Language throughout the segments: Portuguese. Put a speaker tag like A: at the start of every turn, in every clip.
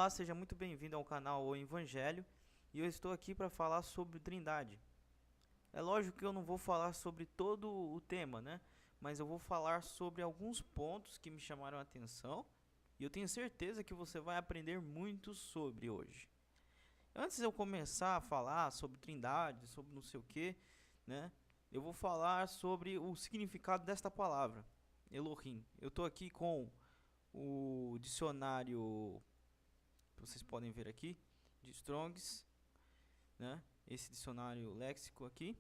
A: Olá, seja muito bem-vindo ao canal O Evangelho e eu estou aqui para falar sobre Trindade. É lógico que eu não vou falar sobre todo o tema, né? Mas eu vou falar sobre alguns pontos que me chamaram a atenção e eu tenho certeza que você vai aprender muito sobre hoje. Antes de eu começar a falar sobre Trindade, sobre não sei o que, né? Eu vou falar sobre o significado desta palavra, Elohim. Eu estou aqui com o dicionário, vocês podem ver aqui, de Strongs, né? Esse dicionário léxico aqui,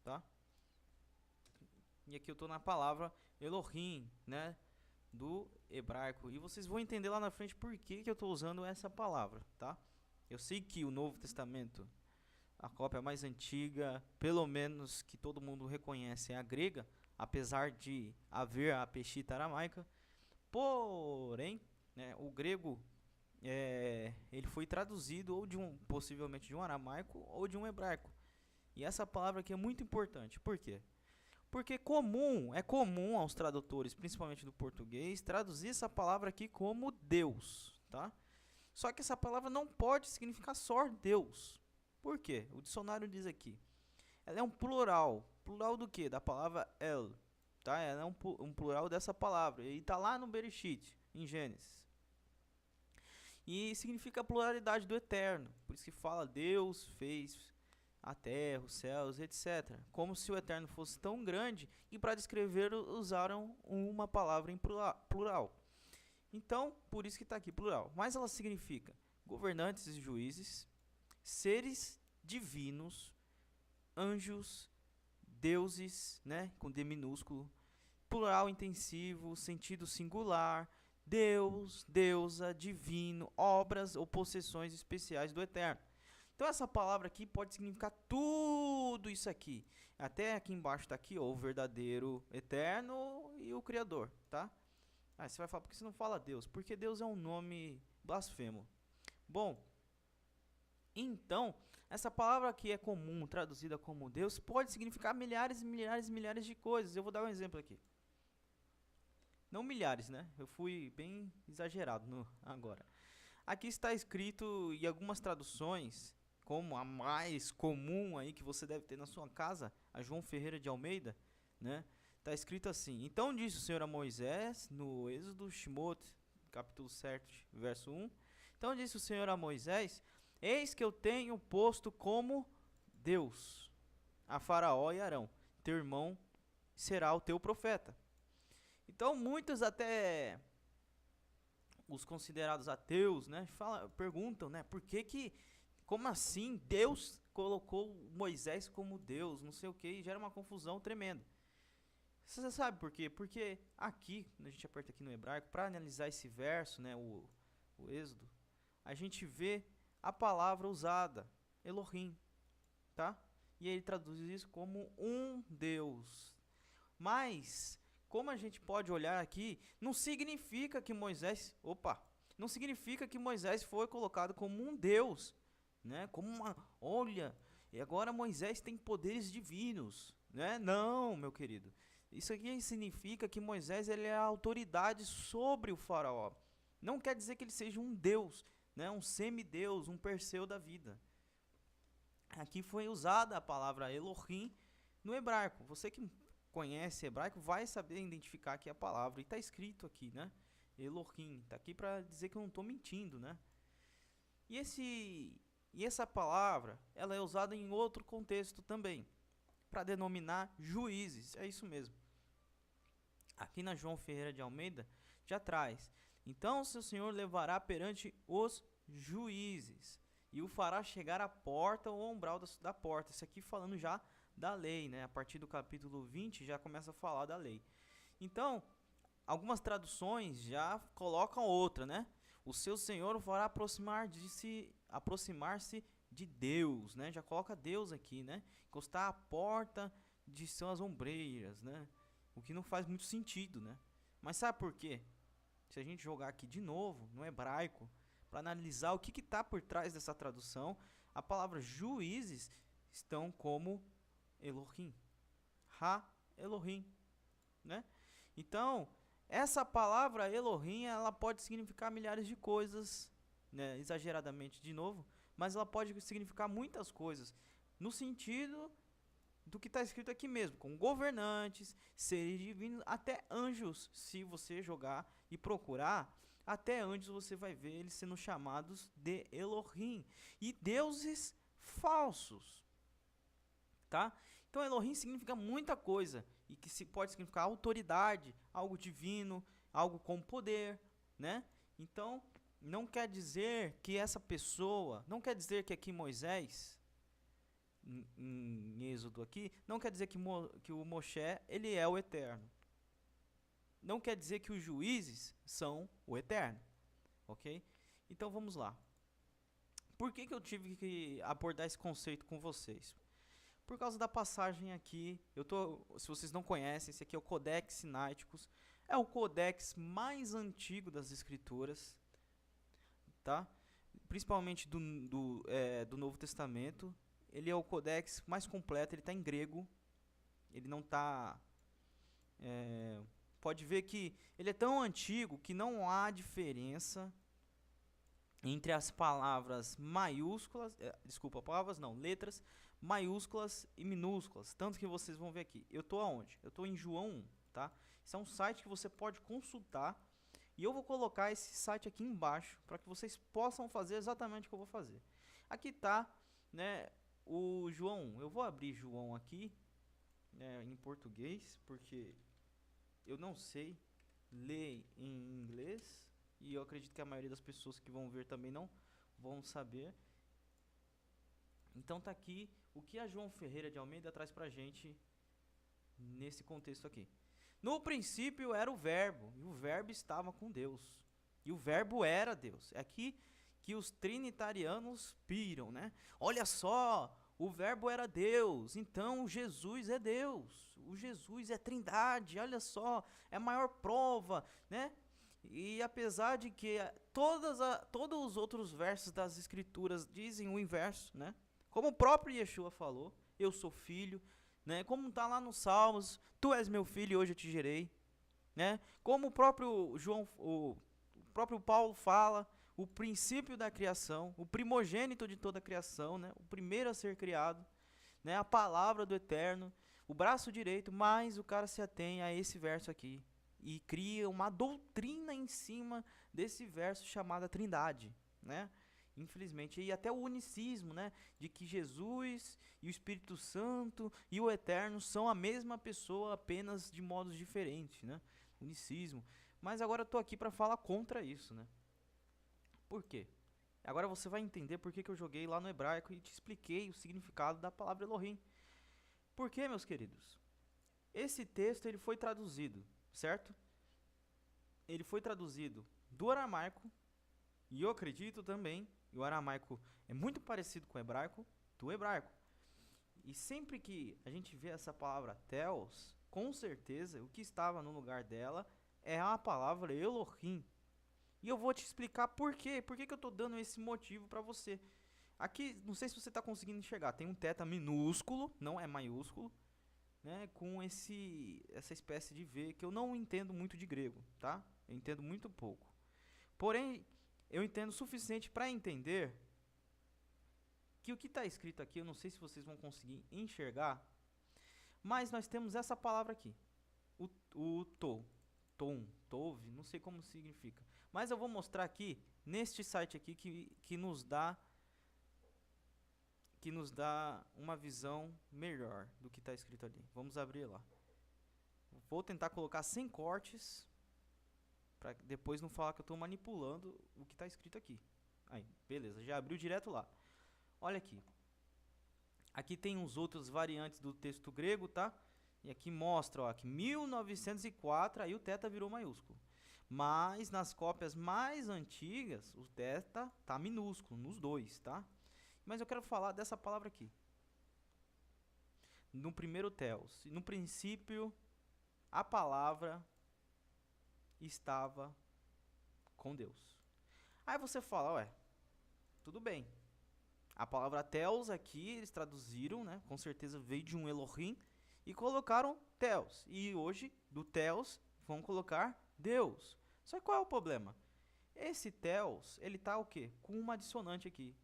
A: tá? E aqui eu tô na palavra Elohim, né? Do hebraico. E vocês vão entender lá na frente por que eu tô usando essa palavra, tá? Eu sei que o Novo Testamento, a cópia mais antiga, pelo menos que todo mundo reconhece, é a grega, apesar de haver a Peshitta aramaica. Porém, né, o grego ele foi traduzido ou possivelmente de um aramaico ou de um hebraico. E essa palavra aqui é muito importante. Por quê? Porque é comum aos tradutores, principalmente do português, traduzir essa palavra aqui como Deus, tá? Só que essa palavra não pode significar só Deus. Por quê? O dicionário diz aqui. Ela é um plural. Plural do quê? Da palavra El, tá? Ela é um plural dessa palavra. E está lá no Bereshit, em Gênesis. E significa a pluralidade do eterno. Por isso que fala Deus fez a terra, os céus, etc. Como se o eterno fosse tão grande e para descrever usaram uma palavra em plural. Então, por isso que está aqui plural. Mas ela significa governantes e juízes, seres divinos, anjos, deuses, né, com D minúsculo, plural intensivo, sentido singular, Deus, deusa, divino, obras ou possessões especiais do eterno. Então essa palavra aqui pode significar tudo isso aqui. Até aqui embaixo está aqui, ó, o verdadeiro eterno e o criador, tá? Aí você vai falar, por que você não fala Deus? Porque Deus é um nome blasfemo. Bom, então, essa palavra que é comum, traduzida como Deus, pode significar milhares e milhares e milhares de coisas. Eu vou dar um exemplo aqui. Não milhares, né? Eu fui bem exagerado agora. Aqui está escrito em algumas traduções, como a mais comum aí que você deve ter na sua casa, a João Ferreira de Almeida, né? Está escrito assim: Então disse o Senhor a Moisés, no Êxodo Shemot, capítulo 7, verso 1. Então disse o Senhor a Moisés: Eis que eu tenho posto como Deus a Faraó e Arão, teu irmão será o teu profeta. Então muitos até os considerados ateus, né, perguntam, né, como assim Deus colocou Moisés como Deus, não sei o que, e gera uma confusão tremenda. Você sabe por quê? Porque aqui, quando a gente aperta aqui no hebraico, para analisar esse verso, né, o Êxodo, a gente vê a palavra usada, Elohim, tá? E ele traduz isso como um Deus. Mas como a gente pode olhar aqui, não significa que não significa que Moisés foi colocado como um Deus, né? Olha, e agora Moisés tem poderes divinos, né? Não, meu querido. Isso aqui significa que Moisés ele é a autoridade sobre o faraó. Não quer dizer que ele seja um Deus, né? Um semideus, um Perseu da vida. Aqui foi usada a palavra Elohim no hebraico. Você que conhece hebraico vai saber identificar aqui a palavra. E está escrito aqui, né? Elohim. Está aqui para dizer que eu não estou mentindo, né? E essa palavra, ela é usada em outro contexto também, para denominar juízes. É isso mesmo. Aqui na João Ferreira de Almeida, já traz. Então, seu Senhor levará perante os juízes e o fará chegar à porta ou ao umbral da porta. Isso aqui falando já da lei, né? A partir do capítulo 20 já começa a falar da lei. Então, algumas traduções já colocam outra, né? O seu Senhor o fará aproximar-se de Deus, né? Já coloca Deus aqui, né? Encostar à porta de suas ombreiras, né? O que não faz muito sentido, né? Mas sabe por quê? Se a gente jogar aqui de novo no hebraico, para analisar o que está por trás dessa tradução, a palavra juízes estão como Elohim. Ha-Elohim, né? Então, essa palavra Elohim, ela pode significar milhares de coisas né, exageradamente de novo, mas ela pode significar muitas coisas, no sentido do que está escrito aqui mesmo, com governantes, seres divinos, até anjos. Se você jogar e procurar, até anjos você vai ver eles sendo chamados de Elohim e deuses falsos, tá? Então Elohim significa muita coisa e que se pode significar autoridade, algo divino, algo com poder, né? Então não quer dizer que essa pessoa, não quer dizer que aqui Moisés em Êxodo aqui, não quer dizer que o Moshe ele é o Eterno. Não quer dizer que os juízes são o Eterno, ok? Então vamos lá. Por que eu tive que abordar esse conceito com vocês? Por causa da passagem aqui, se vocês não conhecem, esse aqui é o Codex Sinaiticus, é o codex mais antigo das escrituras, tá? Principalmente do Novo Testamento. Ele é o codex mais completo, ele está em grego, ele não está... pode ver que ele é tão antigo que não há diferença entre as palavras maiúsculas, letras maiúsculas e minúsculas, tanto que vocês vão ver aqui. Eu estou aonde? Eu estou em João 1, tá? Esse é um site que você pode consultar e eu vou colocar esse site aqui embaixo para que vocês possam fazer exatamente o que eu vou fazer. Aqui está, né, o João 1. Eu vou abrir João aqui, né, em português, porque eu não sei ler em inglês e eu acredito que a maioria das pessoas que vão ver também não vão saber. Então tá aqui o que a João Ferreira de Almeida traz pra gente nesse contexto aqui. No princípio era o verbo, e o verbo estava com Deus, e o verbo era Deus. É aqui que os trinitarianos piram, né? Olha só, o verbo era Deus, então Jesus é Deus, o Jesus é Trindade, olha só, é a maior prova, né? E apesar de que todos os outros versos das escrituras dizem o inverso, né? Como o próprio Yeshua falou, eu sou filho, né? Como está lá nos Salmos, tu és meu filho e hoje eu te gerei, né? Como o próprio o próprio Paulo fala, o princípio da criação, o primogênito de toda a criação, né? O primeiro a ser criado, né? A palavra do Eterno, o braço direito, mas o cara se atém a esse verso aqui e cria uma doutrina em cima desse verso chamada Trindade, né? Infelizmente, e até o unicismo, né, de que Jesus e o Espírito Santo e o Eterno são a mesma pessoa, apenas de modos diferentes, né? Unicismo. Mas agora eu tô aqui para falar contra isso, né? Por quê? Agora você vai entender por que eu joguei lá no hebraico e te expliquei o significado da palavra Elohim. Por quê, meus queridos? Esse texto ele foi traduzido, certo? Ele foi traduzido do aramaico, e eu acredito também, e o aramaico é muito parecido com o hebraico, do hebraico. E sempre que a gente vê essa palavra Theos, com certeza o que estava no lugar dela é a palavra Elohim. E eu vou te explicar por quê. Por que eu estou dando esse motivo para você. Aqui, não sei se você está conseguindo enxergar, tem um teta minúsculo, não é maiúsculo, né, com essa espécie de V, que eu não entendo muito de grego, tá? Eu entendo muito pouco. Porém, eu entendo o suficiente para entender que o que está escrito aqui, eu não sei se vocês vão conseguir enxergar, mas nós temos essa palavra aqui, o tove, não sei como significa, mas eu vou mostrar aqui, neste site aqui, que nos dá uma visão melhor do que está escrito ali. Vamos abrir lá. Vou tentar colocar sem cortes, para depois não falar que eu estou manipulando o que está escrito aqui. Aí, beleza, já abriu direto lá. Olha aqui. Aqui tem uns outros variantes do texto grego, tá? E aqui mostra, ó, que 1904, aí o teta virou maiúsculo. Mas nas cópias mais antigas, o teta tá minúsculo, nos dois, tá? Mas eu quero falar dessa palavra aqui. No primeiro Theos. No princípio, a palavra estava com Deus. Aí você fala, ué, tudo bem. A palavra Theos aqui, eles traduziram, né? Com certeza veio de um Elohim e colocaram Theos. E hoje, do Theos, vão colocar Deus. Só que qual é o problema? Esse Theos, ele tá o quê? Com uma dissonante aqui,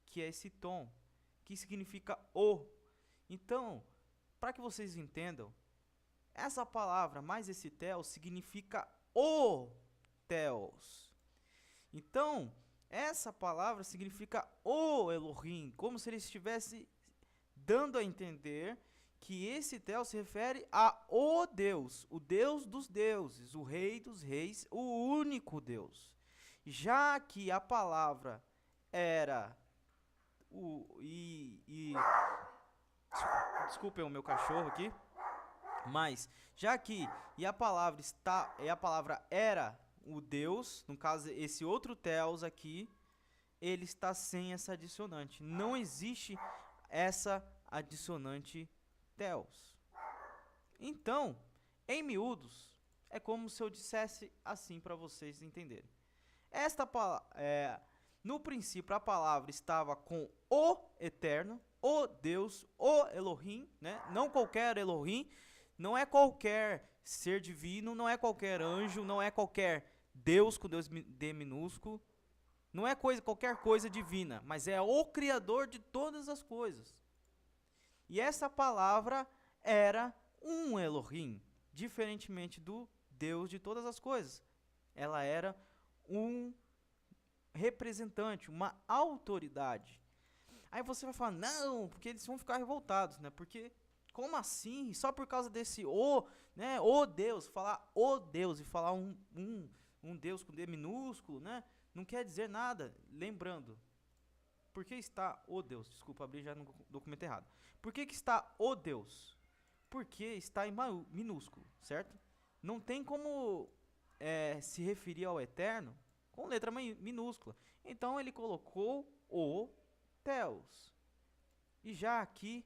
A: que é esse tom, que significa o. Então, para que vocês entendam, essa palavra mais esse Theos significa o Theos. Então, essa palavra significa o Elohim, como se ele estivesse dando a entender que esse Theos se refere a o Deus dos deuses, o Rei dos reis, o único Deus. Já que a palavra era desculpem o meu cachorro aqui, mas já que a palavra era o Deus, no caso esse outro Theos aqui, ele está sem essa adissonante. Não existe essa adissonante Theos. Então, em miúdos, é como se eu dissesse assim para vocês entenderem. No princípio a palavra estava com o Eterno, o Deus, o Elohim, né? Não qualquer Elohim, não é qualquer ser divino, não é qualquer anjo, não é qualquer Deus com Deus D minúsculo, não é qualquer coisa divina, mas é o Criador de todas as coisas. E essa palavra era um Elohim, diferentemente do Deus de todas as coisas. Ela era um representante, uma autoridade. Aí você vai falar, não, porque eles vão ficar revoltados, né? Porque, como assim? Só por causa desse né? O Deus, falar o Deus e falar um Deus com D minúsculo, né? Não quer dizer nada. Lembrando, por que está o Deus? Desculpa, abri já no documento errado. Por que está o Deus? Porque está em minúsculo, certo? Não tem como se referir ao Eterno com letra minúscula. Então ele colocou o Theos. E já aqui,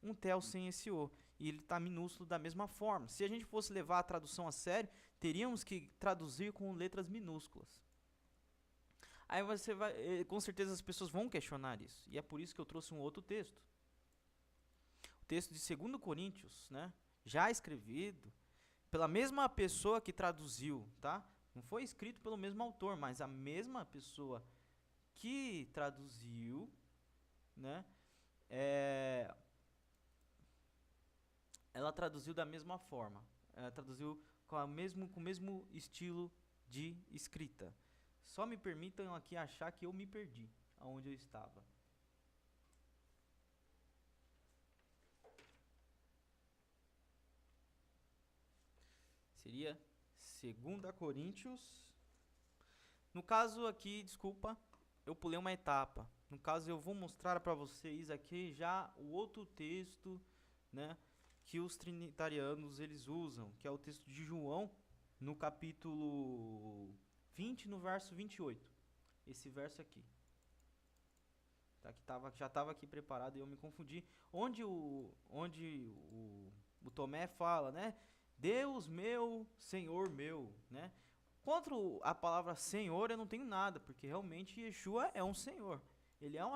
A: um Theos sem esse O. E ele está minúsculo da mesma forma. Se a gente fosse levar a tradução a sério, teríamos que traduzir com letras minúsculas. Aí você vai, com certeza as pessoas vão questionar isso. E é por isso que eu trouxe um outro texto. O texto de 2 Coríntios, né? Já escrevido pela mesma pessoa que traduziu, tá? Não foi escrito pelo mesmo autor, mas a mesma pessoa que traduziu, né? Ela traduziu da mesma forma. Ela traduziu com o mesmo estilo de escrita. Só me permitam aqui achar que eu me perdi aonde eu estava. Seria 2 Coríntios. No caso aqui, desculpa, eu pulei uma etapa. No caso, eu vou mostrar para vocês aqui já o outro texto, né, que os trinitarianos eles usam, que é o texto de João, no capítulo 20, no verso 28. Esse verso aqui. Tá, já estava aqui preparado e eu me confundi. Onde o Tomé fala, né? Deus meu, Senhor meu, né? Contra a palavra Senhor eu não tenho nada, porque realmente Yeshua é um Senhor. Ele é um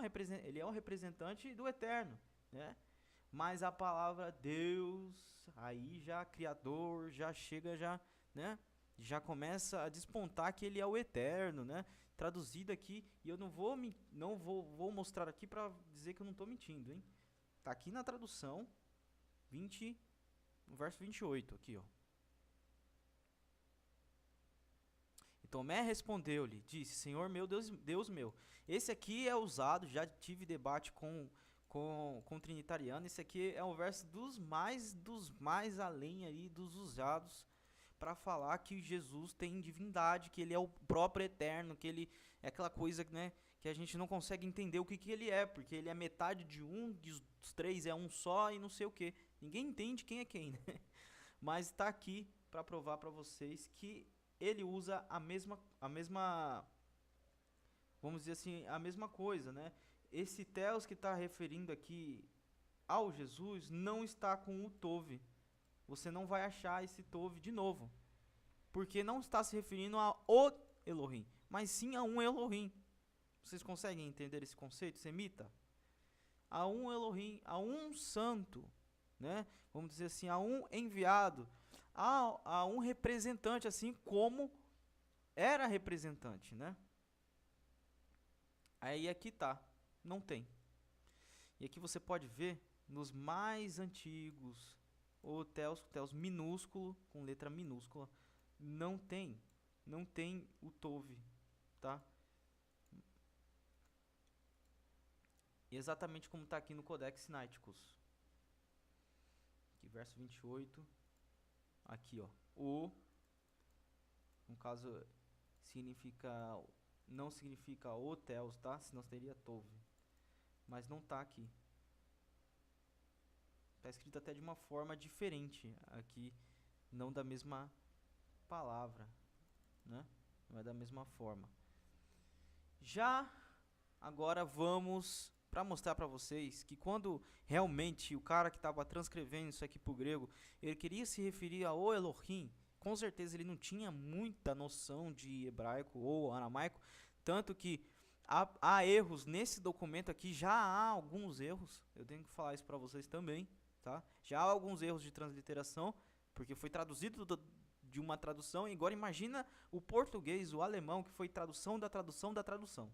A: representante do Eterno, né? Mas a palavra Deus, aí já Criador, já chega, né? Já começa a despontar que ele é o Eterno, né? Traduzido aqui, e eu não vou mostrar aqui para dizer que eu não estou mentindo, hein? Tá aqui na tradução, no verso 28, aqui, ó. E Tomé respondeu-lhe, disse, Senhor meu, Deus meu. Esse aqui é usado, já tive debate com trinitariano, esse aqui é um verso dos mais além aí, dos usados, para falar que Jesus tem divindade, que ele é o próprio Eterno, que ele é aquela coisa, né, que a gente não consegue entender o que ele é, porque ele é metade de um, dos três é um só e não sei o que. Ninguém entende quem é quem, né? Mas está aqui para provar para vocês que ele usa a mesma, vamos dizer assim, a mesma coisa, né? Esse Theos que está referindo aqui ao Jesus não está com o Tove. Você não vai achar esse Tove de novo, porque não está se referindo a o Elohim, mas sim a um Elohim. Vocês conseguem entender esse conceito semita? A um Elohim, a um santo, né? Vamos dizer assim, a um enviado, a um representante, assim como era representante, né? Aí aqui tá, não tem. E aqui você pode ver nos mais antigos, o Theos minúsculo, com letra minúscula, não tem o Tove, tá? E exatamente como está aqui no Codex Sinaiticus. Aqui, verso 28. Aqui, ó. O, no caso, não significa o Theos, tá? Senão seria Tove. Mas não tá aqui. Tá escrito até de uma forma diferente aqui, não da mesma palavra, né? Não é da mesma forma. Já agora vamos para mostrar para vocês que quando realmente o cara que estava transcrevendo isso aqui para o grego, ele queria se referir ao Elohim, com certeza ele não tinha muita noção de hebraico ou aramaico, tanto que há erros nesse documento aqui, já há alguns erros, eu tenho que falar isso para vocês também, tá? Já há alguns erros de transliteração, porque foi traduzido de uma tradução, e agora imagina o português, o alemão, que foi tradução da tradução da tradução.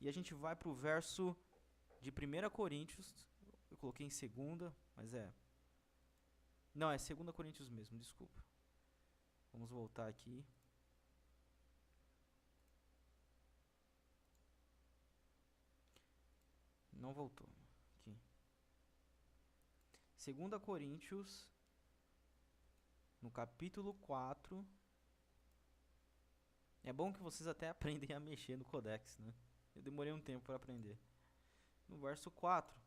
A: E a gente vai para o verso de 1 Coríntios, eu coloquei em segunda, mas não, é 2 Coríntios mesmo, desculpa. Vamos voltar aqui. Não voltou. Aqui. 2 Coríntios, no capítulo 4. É bom que vocês até aprendem a mexer no Codex, né? Eu demorei um tempo para aprender. No verso 4.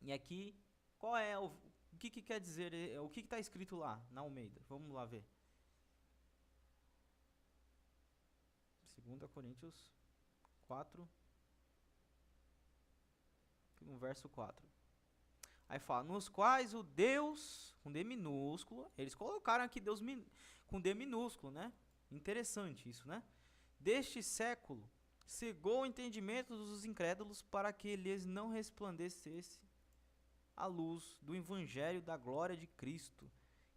A: E aqui, qual é o que quer dizer, o que está escrito lá na Almeida? Vamos lá ver. 2 Coríntios 4, no verso 4. Aí fala, nos quais o Deus, com D minúsculo, eles colocaram aqui Deus com D minúsculo, né? Interessante isso, né? Deste século, cegou o entendimento dos incrédulos para que lhes não resplandecesse a luz do evangelho da glória de Cristo,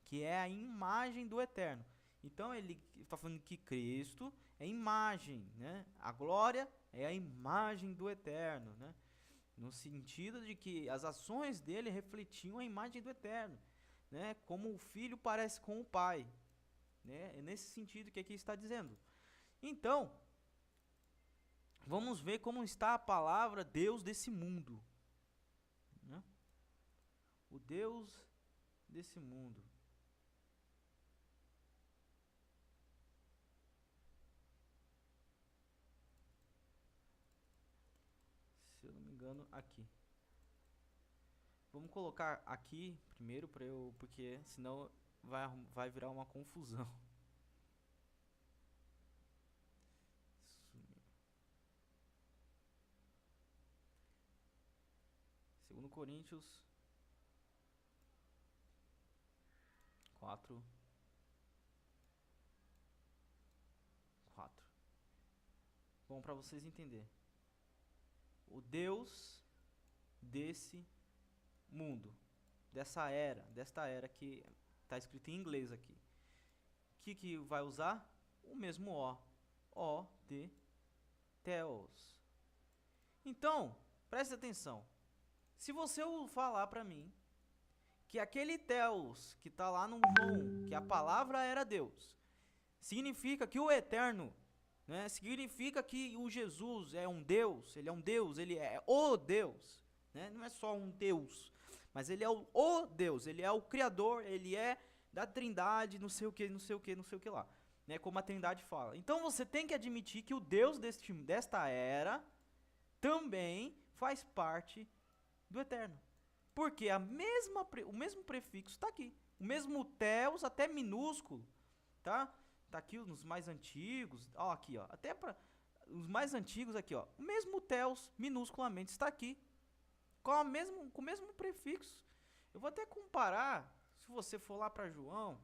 A: que é a imagem do eterno. Então ele está falando que Cristo é imagem, né? A glória é a imagem do eterno, né? No sentido de que as ações dele refletiam a imagem do eterno, né? Como o filho parece com o pai, né? É nesse sentido que aqui está dizendo. Então, vamos ver como está a palavra Deus desse mundo, né? O Deus desse mundo. Se eu não me engano, aqui. Vamos colocar aqui primeiro porque senão vai virar uma confusão. Segundo Coríntios 4. Bom, para vocês entenderem. O Deus desse mundo, desta era que está escrito em inglês aqui. O que vai usar? O mesmo O de Theos. Então, preste atenção. Se você falar para mim que aquele Theos que está lá no João, que a palavra era Deus, significa que o Eterno, né, significa que o Jesus é um Deus, ele é um Deus, ele é o Deus, né, não é só um Deus, mas ele é o Deus, ele é o Criador, ele é da Trindade, não sei o que, não sei o que, não sei o que lá, né, como a Trindade fala. Então você tem que admitir que o Deus desta era também faz parte do Eterno. Porque o mesmo prefixo está aqui. O mesmo Theos, até minúsculo, tá? Tá aqui nos mais antigos. Ó, aqui, ó. Até para os mais antigos aqui, ó. O mesmo Theos, minusculamente, está aqui. Com o mesmo prefixo. Eu vou até comparar, se você for lá para João,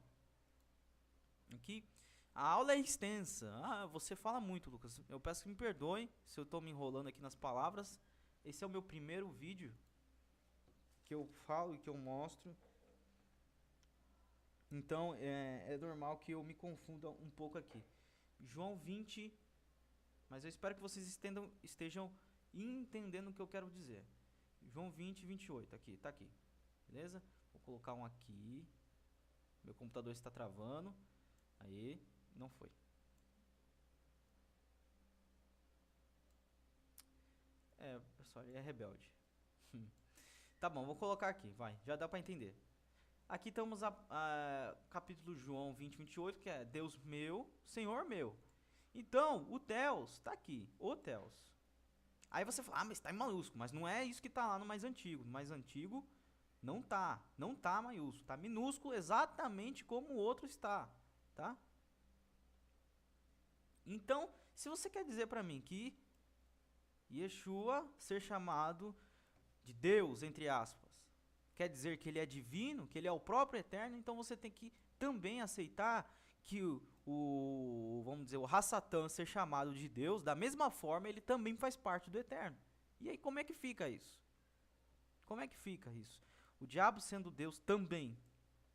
A: aqui, a aula é extensa. Você fala muito, Lucas. Eu peço que me perdoem se eu estou me enrolando aqui nas palavras. Esse é o meu primeiro vídeo que eu falo e que eu mostro. Então, é normal que eu me confunda um pouco aqui. João 20, mas eu espero que vocês estejam entendendo o que eu quero dizer. João 20, 28, aqui, tá aqui. Beleza? Vou colocar um aqui. Meu computador está travando. Aí, não foi. Pessoal, ele é rebelde. Tá bom, vou colocar aqui, vai. Já dá pra entender. Aqui estamos capítulo João 20, 28, que é Deus meu, Senhor meu. Então, o Theos tá aqui, o Theos. Aí você fala, mas tá em maiúsculo, mas não é isso que tá lá no mais antigo. No mais antigo, não tá maiúsculo, tá minúsculo exatamente como o outro está, tá? Então, se você quer dizer pra mim que Yeshua ser chamado de Deus, entre aspas, quer dizer que ele é divino, que ele é o próprio eterno, então você tem que também aceitar que vamos dizer, o Hassatan ser chamado de Deus, da mesma forma ele também faz parte do eterno. E aí como é que fica isso? Como é que fica isso? O diabo sendo Deus também,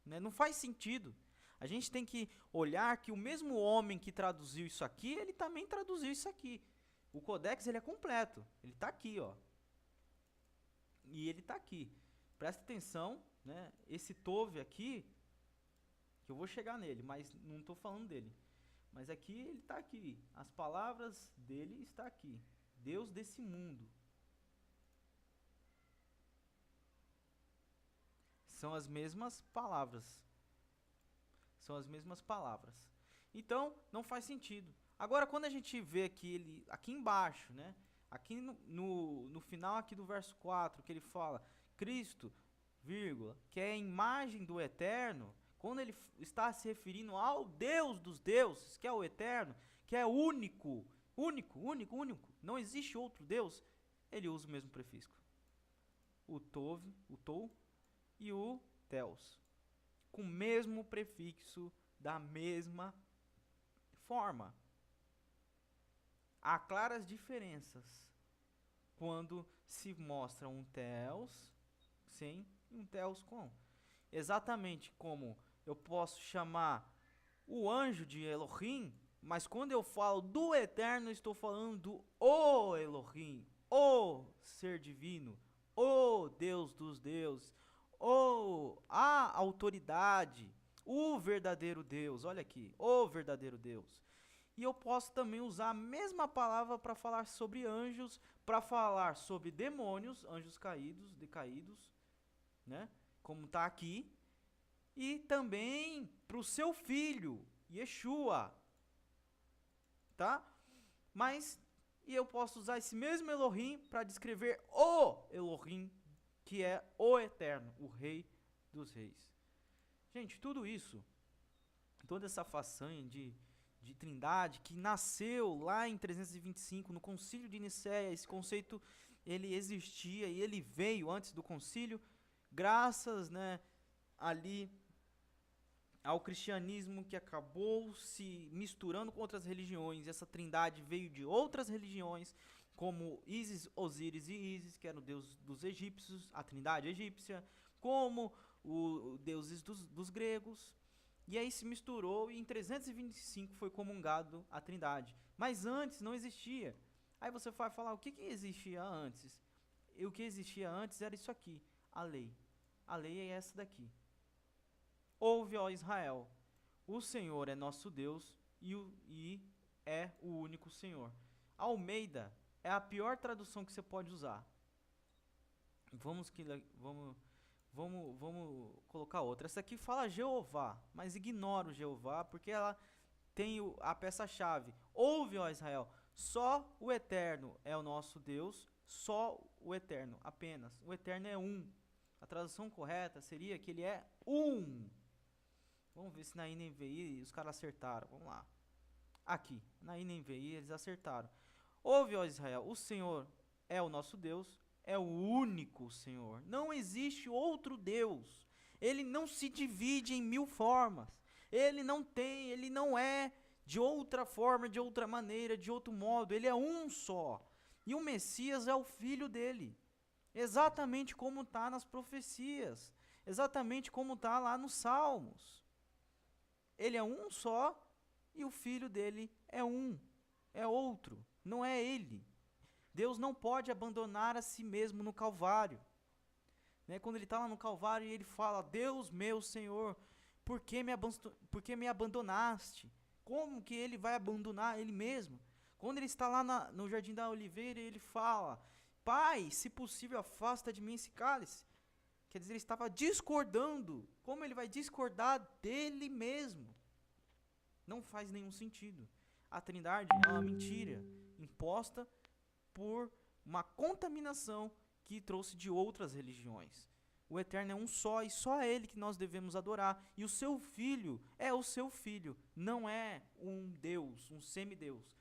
A: né? Não faz sentido. A gente tem que olhar que o mesmo homem que traduziu isso aqui, ele também traduziu isso aqui. O Codex, ele é completo. Ele está aqui, ó. E ele está aqui. Presta atenção, né? Esse Tove aqui, que eu vou chegar nele, mas não estou falando dele. Mas aqui ele está aqui. As palavras dele está aqui. Deus desse mundo. São as mesmas palavras. São as mesmas palavras. Então, não faz sentido. Agora, quando a gente vê aqui embaixo, né? Aqui no final aqui do verso 4, que ele fala, Cristo, vírgula, que é a imagem do Eterno, quando ele está se referindo ao Deus dos deuses, que é o Eterno, que é único, não existe outro Deus, ele usa o mesmo prefixo. O Tou e o Theos, com o mesmo prefixo, da mesma forma. Há claras diferenças quando se mostra um Theos sem e um Theos com. Exatamente como eu posso chamar o anjo de Elohim, mas quando eu falo do Eterno, estou falando do O Elohim, o ser divino, o Deus dos deuses, a autoridade, o verdadeiro Deus. Olha aqui, o verdadeiro Deus. E eu posso também usar a mesma palavra para falar sobre anjos, para falar sobre demônios, anjos caídos, decaídos, né? Como está aqui. E também para o seu filho, Yeshua. Tá? Mas, e eu posso usar esse mesmo Elohim para descrever o Elohim, que é o Eterno, o Rei dos Reis. Gente, tudo isso, toda essa façanha de trindade, que nasceu lá em 325, no concílio de Nicéia, esse conceito, ele existia e ele veio antes do concílio, graças, né, ali ao cristianismo que acabou se misturando com outras religiões. Essa trindade veio de outras religiões, como Ísis, Osíris e Ísis, que era o deus dos egípcios, a trindade egípcia, como os deuses dos gregos. E aí se misturou e em 325 foi comungado a trindade. Mas antes não existia. Aí você vai falar, o que existia antes? E o que existia antes era isso aqui, a lei. A lei é essa daqui. Ouve, ó Israel, o Senhor é nosso Deus e é o único Senhor. Almeida é a pior tradução que você pode usar. Vamos colocar outra. Essa aqui fala Jeová, mas ignora o Jeová, porque ela tem a peça-chave. Ouve, ó Israel, só o Eterno é o nosso Deus, só o Eterno, apenas. O Eterno é um. A tradução correta seria que ele é um. Vamos ver se na NVI os caras acertaram. Vamos lá. Aqui, na NVI eles acertaram. Ouve, ó Israel, o Senhor é o nosso Deus, é o único Senhor. Não existe outro Deus. Ele não se divide em 1000 formas. Ele não é de outra forma, de outra maneira, de outro modo. Ele é um só. E o Messias é o filho dele. Exatamente como está nas profecias. Exatamente como está lá nos Salmos. ele é um só e o filho dele é um, é outro, não é ele. Deus não pode abandonar a si mesmo no Calvário. Né? Quando ele está lá no Calvário e ele fala, Deus meu Senhor, por que me abandonaste? Como que ele vai abandonar ele mesmo? Quando ele está lá no Jardim da Oliveira, ele fala, Pai, se possível, afasta de mim esse cálice. Quer dizer, ele estava discordando. Como ele vai discordar dele mesmo? Não faz nenhum sentido. A Trindade é uma mentira imposta por uma contaminação que trouxe de outras religiões. O Eterno é um só e só é Ele que nós devemos adorar. E o seu Filho é o seu Filho, não é um Deus, um semideus.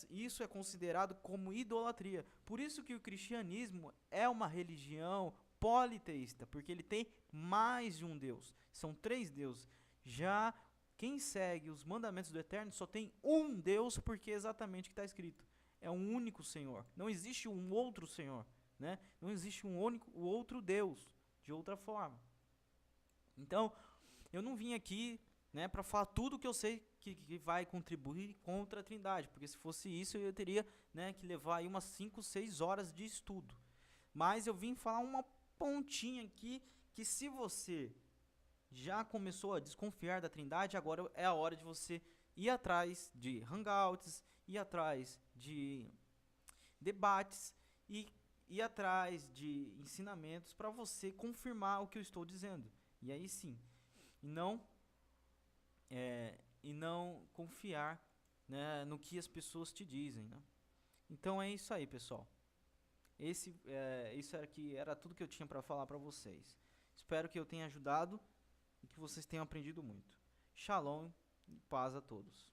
A: Isso é considerado como idolatria. Por isso que o cristianismo é uma religião politeísta, porque ele tem mais de um Deus. São 3 deuses. Já quem segue os mandamentos do Eterno só tem um Deus, porque é exatamente o que está escrito. É um único Senhor. Não existe um outro Senhor. Né? Não existe um outro Deus, de outra forma. Então, eu não vim aqui, né, para falar tudo que eu sei que vai contribuir contra a Trindade, porque se fosse isso eu teria, né, que levar aí umas 5, 6 horas de estudo. Mas eu vim falar uma pontinha aqui, que se você já começou a desconfiar da Trindade, agora é a hora de você ir atrás de hangouts, ir atrás de debates e ir atrás de ensinamentos para você confirmar o que eu estou dizendo. E aí sim, e não confiar, né, no que as pessoas te dizem, né? Então é isso aí, pessoal. Isso era tudo que eu tinha para falar para vocês. Espero que eu tenha ajudado e que vocês tenham aprendido muito. Shalom e paz a todos.